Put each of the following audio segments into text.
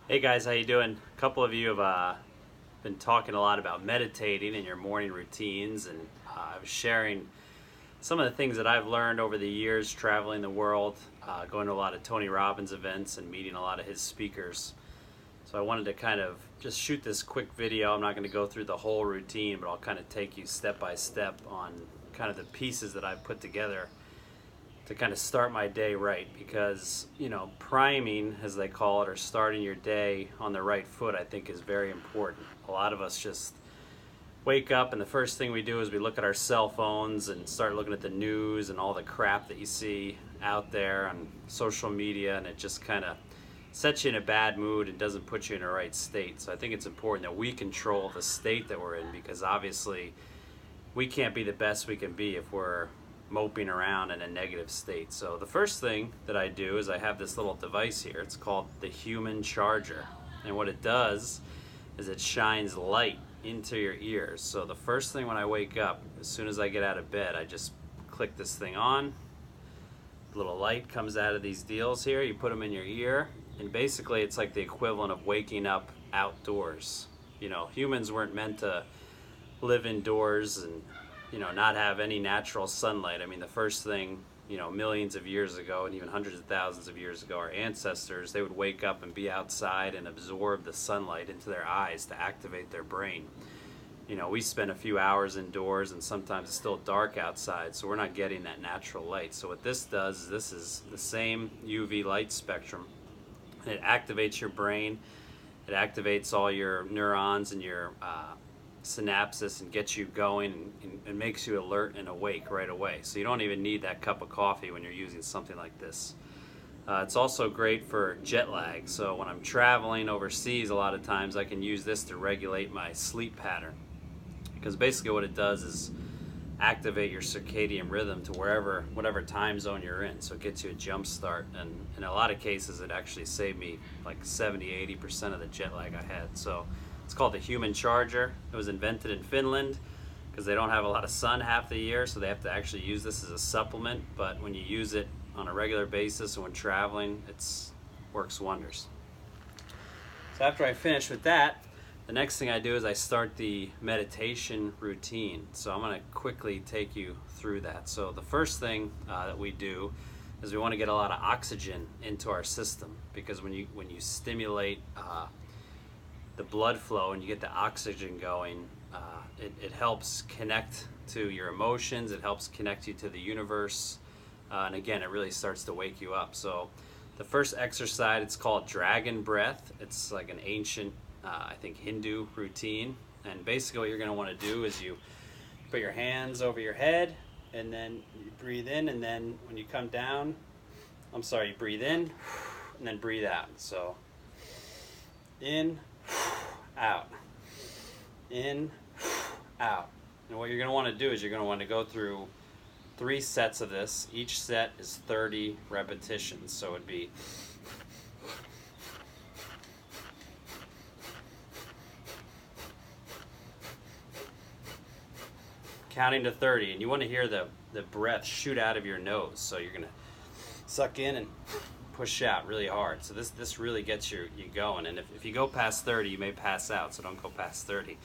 Hey guys, how you doing? A couple of you have been talking a lot about meditating in your morning routines, and I was sharing some of the things that I've learned over the years traveling the world, going to a lot of Tony Robbins events and meeting a lot of his speakers. So I wanted to kind of just shoot this quick video. I'm not going to go through the whole routine, but I'll kind of take you step by step on kind of the pieces that I've put together to kind of start my day right, because priming, as they call it, or starting your day on the right foot, I think is very important. A lot of us just wake up and the first thing we do is we look at our cell phones and start looking at the news and all the crap that you see out there on social media, and it just kind of sets you in a bad mood and doesn't put you in a right state. So I think it's important that we control the state that we're in, because obviously we can't be the best we can be if we're moping around in a negative state. So the first thing that I do is I have this little device here. It's called the human charger. And what it does is it shines light into your ears. So the first thing when I wake up, as soon as I get out of bed, I just click this thing on. A little light comes out of these deals here. You put them in your ear, and basically it's like the equivalent of waking up outdoors. Humans weren't meant to live indoors and not have any natural sunlight. I mean, the first thing, millions of years ago and even hundreds of thousands of years ago, our ancestors, they would wake up and be outside and absorb the sunlight into their eyes to activate their brain. We spend a few hours indoors and sometimes it's still dark outside, so we're not getting that natural light. So what this does is this is the same UV light spectrum. It activates your brain. It activates all your neurons and your synapses and gets you going and makes you alert and awake right away. So you don't even need that cup of coffee when you're using something like this. It's also great for jet lag. So when I'm traveling overseas, a lot of times I can use this to regulate my sleep pattern, because basically what it does is activate your circadian rhythm to whatever time zone you're in. So it gets you a jump start, and in a lot of cases it actually saved me like 70-80% of the jet lag I had. So it's called the human charger. It was invented in Finland because they don't have a lot of sun half the year, so they have to actually use this as a supplement. But when you use it on a regular basis and when traveling, it works wonders. So after I finish with that, the next thing I do is I start the meditation routine. So I'm going to quickly take you through that. So the first thing that we do is we want to get a lot of oxygen into our system, because when you stimulate the blood flow and you get the oxygen going, it helps connect to your emotions. It helps connect you to the universe, and again, it really starts to wake you up. So the first exercise, it's called dragon breath. It's like an ancient I think Hindu routine, and basically what you're going to want to do is you put your hands over your head, and then you breathe in, and then when you come down, you breathe in and then breathe out. So in, out, in, out. And what you're going to want to do is you're going to want to go through 3 sets of this. Each set is 30 repetitions. So it'd be counting to 30, and you want to hear the breath shoot out of your nose. So you're going to suck in and push out really hard. So this really gets you going. And if you go past 30, you may pass out, so don't go past 30.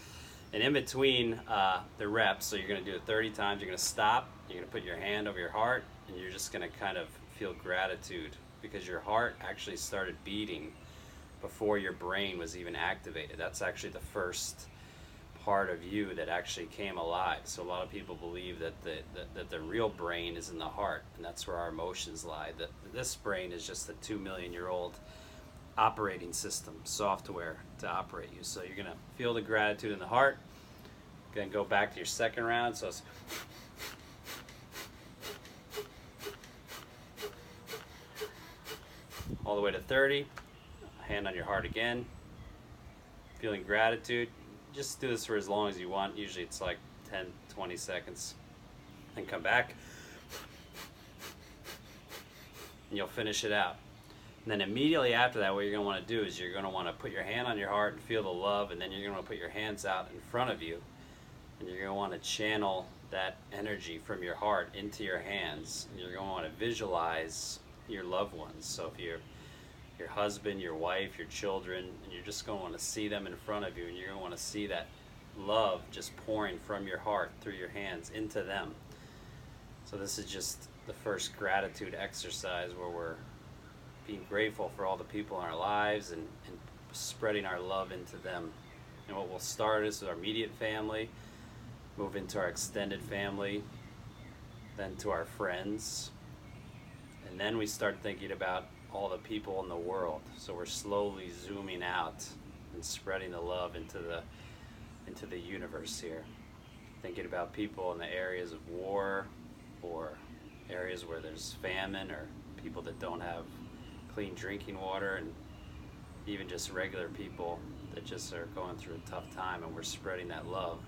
And in between the reps, so you're going to do it 30 times, you're going to stop, you're going to put your hand over your heart, and you're just going to kind of feel gratitude, because your heart actually started beating before your brain was even activated. That's actually the first part of you that actually came alive. So a lot of people believe that the real brain is in the heart, and that's where our emotions lie. That this brain is just a 2 million-year-old operating system, software to operate you. So you're gonna feel the gratitude in the heart. Then go back to your second round. So it's all the way to 30. Hand on your heart again. Feeling gratitude. Just do this for as long as you want. Usually it's like 10-20 seconds. Then come back, and you'll finish it out. And then immediately after that, what you're going to want to do is you're going to want to put your hand on your heart and feel the love, and then you're going to want to put your hands out in front of you, and you're going to want to channel that energy from your heart into your hands, and you're going to want to visualize your loved ones. So if you're your husband, your wife, your children, and you're just going to want to see them in front of you, and you're going to want to see that love just pouring from your heart through your hands into them. So this is just the first gratitude exercise where we're being grateful for all the people in our lives and spreading our love into them. And what will start is with our immediate family, move into our extended family, then to our friends, and then we start thinking about all the people in the world. So we're slowly zooming out and spreading the love into the universe here. Thinking about people in the areas of war, or areas where there's famine, or people that don't have clean drinking water, and even just regular people that just are going through a tough time, and we're spreading that love.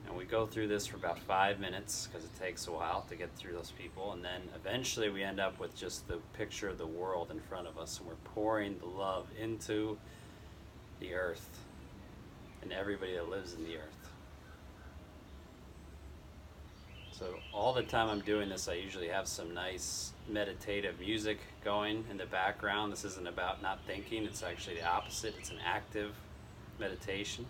And we go through this for about 5 minutes because it takes a while to get through those people, and then eventually we end up with just the picture of the world in front of us, and we're pouring the love into the earth and everybody that lives in the earth. So all the time I'm doing this, I usually have some nice meditative music going in the background. This isn't about not thinking, it's actually the opposite. It's an active meditation.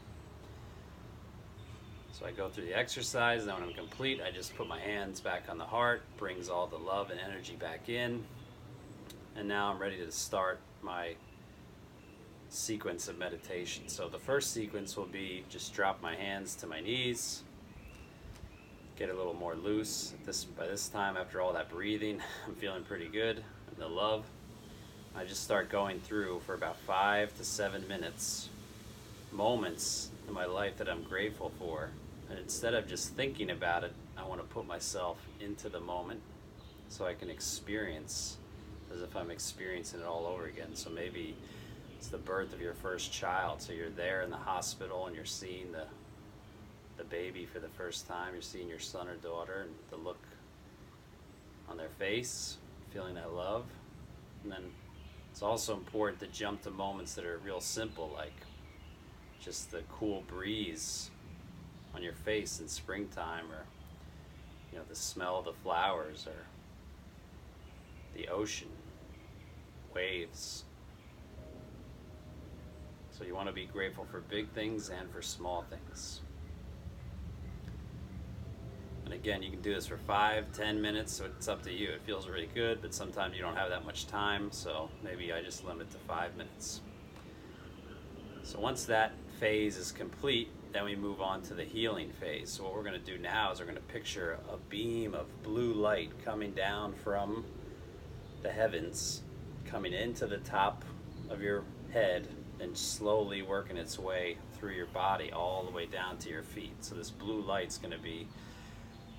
So I go through the exercise, and then when I'm complete, I just put my hands back on the heart, brings all the love and energy back in, and now I'm ready to start my sequence of meditation. So the first sequence will be just drop my hands to my knees, get a little more loose. By this time, after all that breathing, I'm feeling pretty good, and the love. I just start going through for about 5 to 7 minutes, moments in my life that I'm grateful for. And instead of just thinking about it, I want to put myself into the moment so I can experience as if I'm experiencing it all over again. So maybe it's the birth of your first child, so you're there in the hospital and you're seeing the baby for the first time. You're seeing your son or daughter and the look on their face, feeling that love. And then it's also important to jump to moments that are real simple, like just the cool breeze on your face in springtime, or the smell of the flowers, or the ocean, waves. So you want to be grateful for big things and for small things. And again, you can do this for 5-10 minutes, so it's up to you. It feels really good, but sometimes you don't have that much time, so maybe I just limit to 5 minutes. So once that phase is complete, then we move on to the healing phase. So what we're going to do now is we're going to picture a beam of blue light coming down from the heavens, coming into the top of your head, and slowly working its way through your body all the way down to your feet. So this blue light's going to be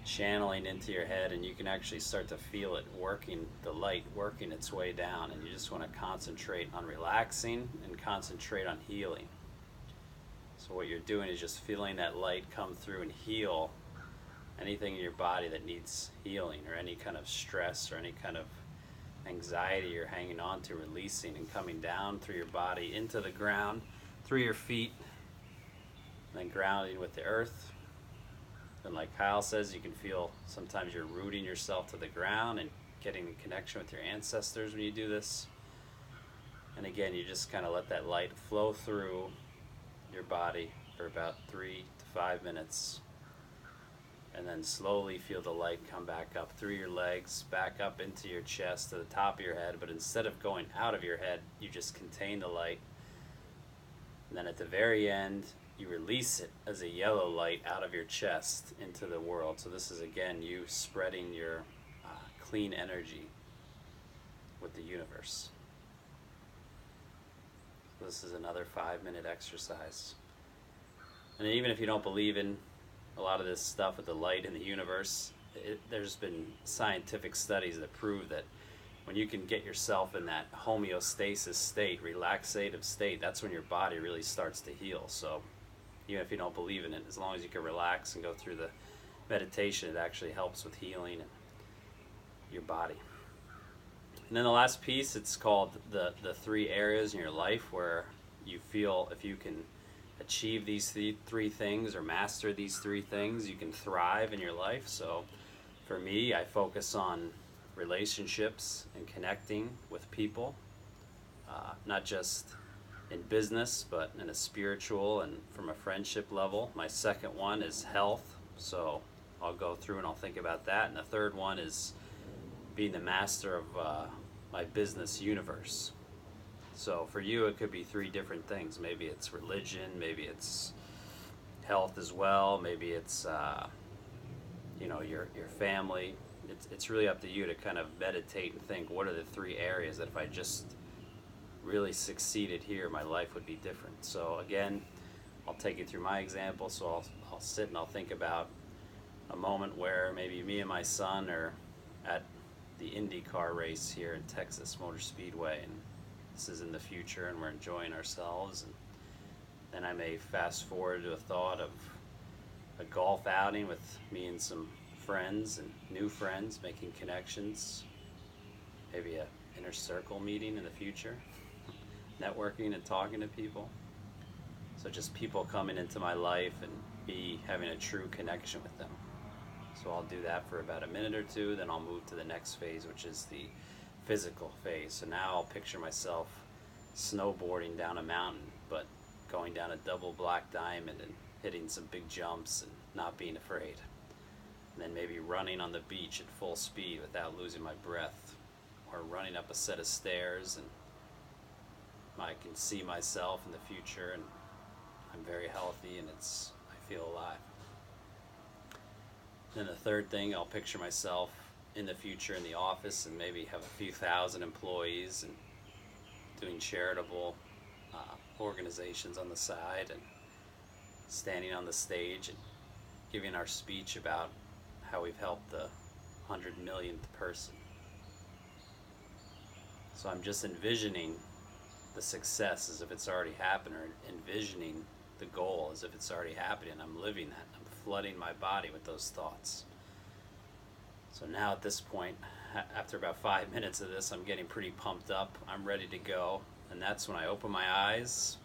channeling into your head, and you can actually start to feel it working, the light working its way down, and you just want to concentrate on relaxing and concentrate on healing. So what you're doing is just feeling that light come through and heal anything in your body that needs healing, or any kind of stress or any kind of anxiety you're hanging on to, releasing and coming down through your body into the ground, through your feet, and then grounding with the earth. And like Kyle says, you can feel sometimes you're rooting yourself to the ground and getting in connection with your ancestors when you do this. And again, you just kind of let that light flow through your body for about 3 to 5 minutes. And then slowly feel the light come back up through your legs, back up into your chest, to the top of your head. But instead of going out of your head, you just contain the light. And then at the very end, you release it as a yellow light out of your chest into the world. So this is, again, you spreading your clean energy with the universe. So this is another 5-minute exercise. And even if you don't believe in a lot of this stuff with the light in the universe, there's been scientific studies that prove that when you can get yourself in that homeostasis state, relaxative state, that's when your body really starts to heal. So even if you don't believe in it, as long as you can relax and go through the meditation, it actually helps with healing your body. And then the last piece, it's called the 3 areas in your life where you feel if you can achieve these 3 things or master these 3 things, you can thrive in your life. So for me, I focus on relationships and connecting with people, not just in business, but in a spiritual and from a friendship level. My second one is health, so I'll go through and I'll think about that. And the third one is being the master of my business universe. So for you, it could be three different things. Maybe it's religion, maybe it's health as well, maybe it's your family. It's really up to you to kind of meditate and think, what are the three areas that if I just really succeeded here, my life would be different. So again, I'll take you through my example. So I'll sit and I'll think about a moment where maybe me and my son are at the IndyCar race here in Texas Motor Speedway, and this is in the future and we're enjoying ourselves. And then I may fast forward to a thought of a golf outing with me and some friends and new friends, making connections, maybe a inner circle meeting in the future, networking and talking to people. So just people coming into my life and me having a true connection with them. So I'll do that for about a minute or two, then I'll move to the next phase, which is the physical phase. So now I'll picture myself snowboarding down a mountain, but going down a double black diamond and hitting some big jumps and not being afraid. And then maybe running on the beach at full speed without losing my breath, or running up a set of stairs, and I can see myself in the future and I'm very healthy and I feel alive. Then the third thing, I'll picture myself in the future in the office and maybe have a few thousand employees and doing charitable organizations on the side and standing on the stage and giving our speech about how we've helped the 100 millionth person. So I'm just envisioning the success as if it's already happened, or envisioning the goal as if it's already happening. I'm living that. I'm flooding my body with those thoughts. So now at this point, after about 5 minutes of this, I'm getting pretty pumped up. I'm ready to go. And that's when I open my eyes,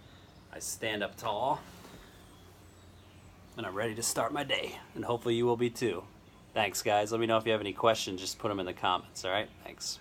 I stand up tall, and I'm ready to start my day. And hopefully you will be too. Thanks, guys. Let me know if you have any questions. Just put them in the comments, all right? Thanks.